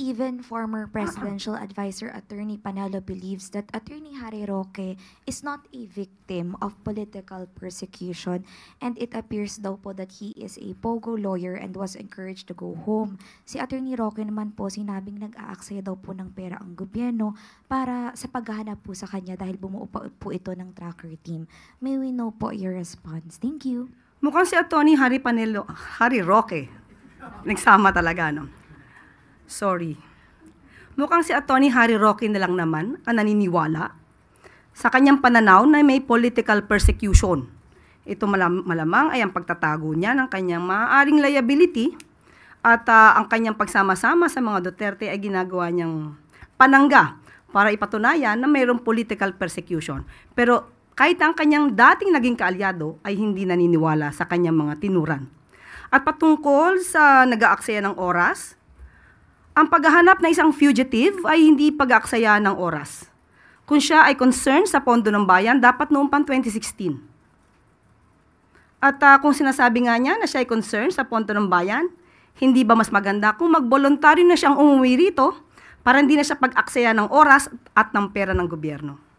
even former presidential advisor Attorney Panelo believes that Attorney Harry Roque is not a victim of political persecution, and it appears daw po that he is a pogo lawyer and was encouraged to go home. Si Attorney Roque naman po sinabing nag-aaksaya daw po ng pera ang gobyerno para sa paghahanap po sa kanya dahil bumuo pa po ito ng tracker team. May we know po your response? Thank you. Mukhang si Attorney Harry Roque. Nagsama talaga, no? Sorry. Mukhang si Attorney Harry Roque na lang naman ang naniniwala sa kanyang pananaw na may political persecution. Ito malamang ay ang pagtatago niya ng kanyang maaaring liability at ang kanyang pagsama-sama sa mga Duterte ay ginagawa niyang panangga para ipatunayan na mayroong political persecution. Pero kahit ang kanyang dating naging kaalyado ay hindi naniniwala sa kanyang mga tinuran. At patungkol sa nag-aaksaya ng oras, ang paghahanap ng isang fugitive ay hindi pag-aaksaya ng oras. Kung siya ay concerned sa pondo ng bayan, dapat noong pang 2016. At kung sinasabi nga niya na siya ay concerned sa pondo ng bayan, hindi ba mas maganda kung mag-voluntaryo na siyang umuwi rito para hindi na siya pag-aksaya ng oras at ng pera ng gobyerno?